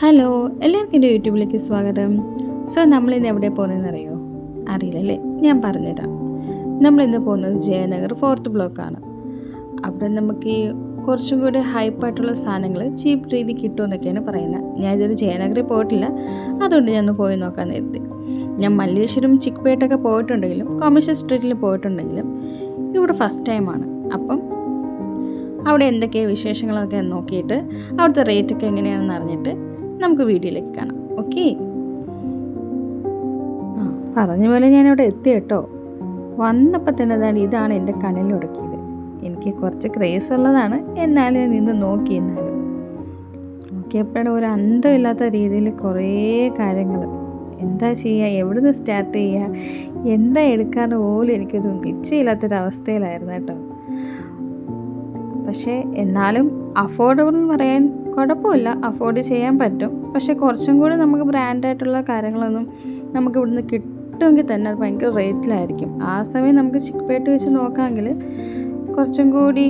Hello, എല്ലാവർക്കും എൻ്റെ യൂട്യൂബിലേക്ക് സ്വാഗതം. നമ്മളിന്ന് എവിടെ പോകുന്നതെന്ന് അറിയോ? അറിയില്ലല്ലേ? ഞാൻ പറഞ്ഞുതരാം. നമ്മളിന്ന് പോകുന്നത് ജയനഗർ 4th ബ്ലോക്കാണ്. അവിടെ നമുക്ക് ഈ കുറച്ചും കൂടി ഹൈപ്പായിട്ടുള്ള സാധനങ്ങൾ ചീപ്പ് രീതി കിട്ടുമെന്നൊക്കെയാണ് പറയുന്നത്. ഞാൻ ഇതൊരു ജയനഗറിൽ പോയിട്ടില്ല, അതുകൊണ്ട് ഞാൻ ഒന്ന് പോയി നോക്കാൻ നേരത്തെ. ഞാൻ മല്ലേശ്വരം ചിക്ക്പേട്ടൊക്കെ പോയിട്ടുണ്ടെങ്കിലും കൊമേഴ്ഷ്യൽ സ്ട്രീറ്റിൽ പോയിട്ടുണ്ടെങ്കിലും ഇവിടെ ഫസ്റ്റ് ടൈമാണ്. അപ്പം അവിടെ എന്തൊക്കെയാണ് വിശേഷങ്ങളൊക്കെ നോക്കിയിട്ട് അവിടുത്തെ റേറ്റൊക്കെ എങ്ങനെയാണെന്ന് അറിഞ്ഞിട്ട് നമുക്ക് വീഡിയോയിലേക്ക് കാണാം. ഓക്കെ, പറഞ്ഞ പോലെ ഞാനിവിടെ എത്തി കേട്ടോ. വന്നപ്പോൾ തന്നെ ഇതാണ് എൻ്റെ കണ്ണിലുടക്കിയത്. എനിക്ക് കുറച്ച് ക്രേസ് ഉള്ളതാണ്, എന്നാലും ഞാൻ നിന്ന് നോക്കിയപ്പോഴാണ് ഒരു അന്തമില്ലാത്ത രീതിയിൽ കുറേ കാര്യങ്ങൾ. എന്താ ചെയ്യുക, എവിടെ നിന്ന് സ്റ്റാർട്ട് ചെയ്യുക, എന്താ എടുക്കാന്ന് പോലും എനിക്കൊരു നിശ്ചയമില്ലാത്തൊരവസ്ഥയിലായിരുന്നു കേട്ടോ. പക്ഷേ എന്നാലും അഫോർഡബിൾ എന്ന് പറയാൻ കുഴപ്പമില്ല, അഫോർഡ് ചെയ്യാൻ പറ്റും. പക്ഷേ കുറച്ചും കൂടി നമുക്ക് ബ്രാൻഡായിട്ടുള്ള കാര്യങ്ങളൊന്നും നമുക്ക് ഇവിടുന്ന് കിട്ടുമെങ്കിൽ തന്നെ അത് ഭയങ്കര റേറ്റിലായിരിക്കും. ആ സമയം നമുക്ക് ചിക്ക്പേട്ട വെച്ച് നോക്കാമെങ്കിൽ കുറച്ചും കൂടി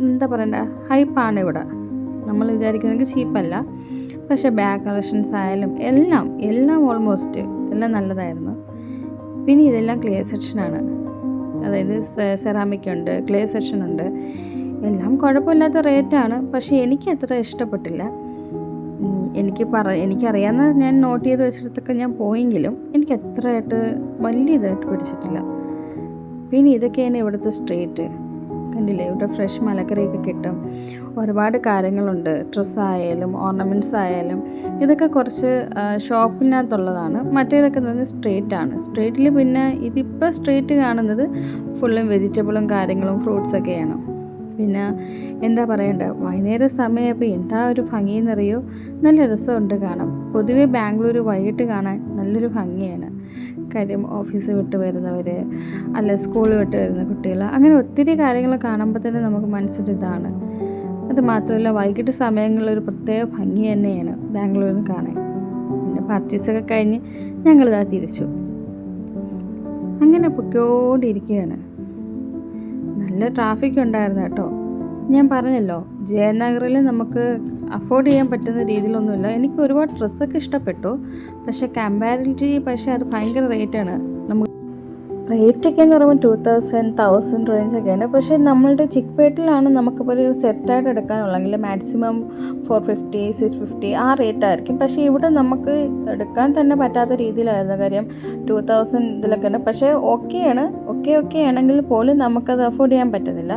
എന്താ പറയണ്ട, ഹൈപ്പാണ് ഇവിടെ. നമ്മൾ വിചാരിക്കുന്നത് ചീപ്പല്ല. പക്ഷേ ബാഗ് കളക്ഷൻസ് ആയാലും എല്ലാം ഓൾമോസ്റ്റ് എല്ലാം നല്ലതായിരുന്നു. പിന്നെ ഇതെല്ലാം ക്ലേ സെക്ഷനാണ്, അതായത് സെറാമിക് ഉണ്ട്, ക്ലേ സെക്ഷൻ ഉണ്ട്. എല്ലാം കുഴപ്പമില്ലാത്ത റേറ്റാണ്. പക്ഷേ എനിക്ക് അത്ര ഇഷ്ടപ്പെട്ടില്ല. എനിക്കറിയാവുന്ന ഞാൻ നോട്ട് ചെയ്ത് വെച്ചിടത്തൊക്കെ ഞാൻ പോയെങ്കിലും എനിക്ക് അത്രയായിട്ട് വലിയ ഇതായിട്ട് പിടിച്ചിട്ടില്ല. പിന്നെ ഇതൊക്കെയാണ് ഇവിടുത്തെ സ്ട്രീറ്റ്. കണ്ടില്ലേ, ഇവിടെ ഫ്രഷ് മലക്കറിയൊക്കെ കിട്ടും. ഒരുപാട് കാര്യങ്ങളുണ്ട്, ഡ്രസ്സായാലും ഓർണമെൻറ്റ്സ് ആയാലും. ഇതൊക്കെ കുറച്ച് ഷോപ്പിനകത്തുള്ളതാണ്. മറ്റേതൊക്കെ എന്ന് പറഞ്ഞാൽ സ്ട്രീറ്റാണ്. സ്ട്രീറ്റിൽ പിന്നെ ഇതിപ്പോൾ സ്ട്രീറ്റ് കാണുന്നത് ഫുള്ളും വെജിറ്റബിളും കാര്യങ്ങളും ഫ്രൂട്ട്സൊക്കെയാണ്. പിന്നെ എന്താ പറയണ്ട, വൈകുന്നേരം സമയപ്പോൾ എന്താ ഒരു ഭംഗിയെന്നറിയോ, നല്ല രസമുണ്ട് കാണാൻ. പൊതുവേ ബാംഗ്ലൂർ വൈകിട്ട് കാണാൻ നല്ലൊരു ഭംഗിയാണ്. കാര്യം ഓഫീസ് വിട്ട് വരുന്നവർ, അല്ല സ്കൂൾ വിട്ട് വരുന്ന കുട്ടികൾ, അങ്ങനെ ഒത്തിരി കാര്യങ്ങൾ കാണുമ്പോൾ തന്നെ നമുക്ക് മനസ്സിലിതാണ്. അത് മാത്രമല്ല വൈകിട്ട് സമയങ്ങളിലൊരു പ്രത്യേക ഭംഗി തന്നെയാണ് ബാംഗ്ലൂരിൽ കാണാൻ. പിന്നെ പർച്ചേസൊക്കെ കഴിഞ്ഞ് ഞങ്ങളിതാ തിരിച്ചു. അങ്ങനെ പൊയ്ക്കൊണ്ടിരിക്കുകയാണ്. നല്ല ട്രാഫിക് ഉണ്ടായിരുന്നു കേട്ടോ. ഞാൻ പറഞ്ഞല്ലോ, ജയനഗറിൽ നമുക്ക് അഫോർഡ് ചെയ്യാൻ പറ്റുന്ന രീതിയിലൊന്നുമില്ല. എനിക്ക് ഒരുപാട് ഡ്രസ്സൊക്കെ ഇഷ്ടപ്പെട്ടു. പക്ഷേ അത് ഭയങ്കര റേറ്റാണ്. റേറ്റൊക്കെ എന്ന് പറയുമ്പോൾ 2000 റേഞ്ചൊക്കെയാണ്. പക്ഷേ നമ്മളുടെ ചിക്ക്പേട്ടിലാണ് നമുക്കിപ്പോൾ ഒരു സെറ്റായിട്ട് എടുക്കാനുള്ളെങ്കിൽ മാക്സിമം 450 650 ആ റേറ്റായിരിക്കും. പക്ഷേ ഇവിടെ നമുക്ക് എടുക്കാൻ തന്നെ പറ്റാത്ത രീതിയിലായിരുന്നു. കാര്യം 2000 ഇതിലൊക്കെയാണ്. പക്ഷേ ഓക്കെ ആണെങ്കിൽ പോലും നമുക്കത് അഫോർഡ് ചെയ്യാൻ പറ്റുന്നില്ല.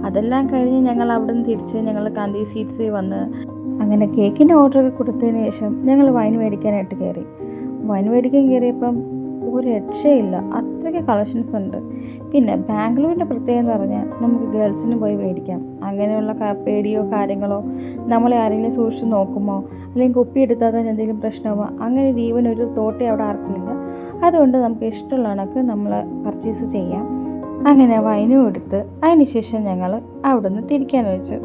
അതെല്ലാം കഴിഞ്ഞ് ഞങ്ങൾ അവിടെ നിന്ന് തിരിച്ച് ഞങ്ങൾ കാന്തി സ്വീറ്റ്സിൽ വന്ന് അങ്ങനെ കേക്കിൻ്റെ ഓർഡറൊക്കെ കൊടുത്തതിന് ശേഷം ഞങ്ങൾ വൈൻ മേടിക്കാനായിട്ട് കയറി. വൈൻ മേടിക്കാൻ കയറിയപ്പം ഒരു രക്ഷയില്ല, അത്രയ്ക്ക് കളക്ഷൻസ് ഉണ്ട്. പിന്നെ ബാംഗ്ലൂരിൻ്റെ പ്രത്യേകത എന്ന് പറഞ്ഞാൽ നമുക്ക് ഗേൾസിന് പോയി മേടിക്കാം. അങ്ങനെയുള്ള പേടിയോ കാര്യങ്ങളോ, നമ്മളെ ആരെങ്കിലും സൂക്ഷിച്ച് നോക്കുമോ അല്ലെങ്കിൽ കുപ്പി എടുത്താൽ തന്നെ എന്തെങ്കിലും പ്രശ്നമോ, അങ്ങനെ ജീവനൊരു തോട്ടേ അവിടെ ആർക്കില്ല. അതുകൊണ്ട് നമുക്ക് ഇഷ്ടമുള്ള കണക്ക് നമ്മൾ പർച്ചേസ് ചെയ്യാം. അങ്ങനെ വൈനും എടുത്ത് അതിന് ശേഷം ഞങ്ങൾ അവിടെ നിന്ന് തിരിക്കാൻ വെച്ചു.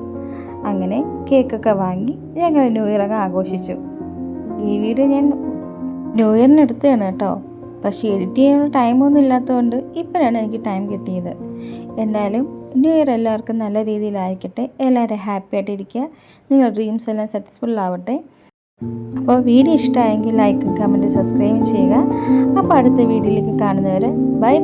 അങ്ങനെ കേക്കൊക്കെ വാങ്ങി ഞങ്ങൾ ന്യൂ ഇയർ ആഘോഷിച്ചു. ഈ വീഡിയോ ഞാൻ ന്യൂ ഇയറിന് എടുത്തതാണ് കേട്ടോ. പക്ഷേ എഡിറ്റ് ചെയ്യാനുള്ള ടൈമൊന്നും ഇല്ലാത്തതുകൊണ്ട് ഇപ്പോഴാണ് എനിക്ക് ടൈം കിട്ടിയത്. എന്തായാലും ന്യൂ ഇയർ എല്ലാവർക്കും നല്ല രീതിയിലായിരിക്കട്ടെ. എല്ലാവരും ഹാപ്പി ആയിട്ടിരിക്കുക. നിങ്ങളുടെ ഡ്രീംസ് എല്ലാം സക്സസ്ഫുൾ ആവട്ടെ. അപ്പോൾ വീഡിയോ ഇഷ്ടമായെങ്കിൽ ലൈക്കും കമൻറ്റ് സബ്സ്ക്രൈബും ചെയ്യുക. അപ്പോൾ അടുത്ത വീഡിയോയിലേക്ക് കാണുന്നവരെ ബൈ.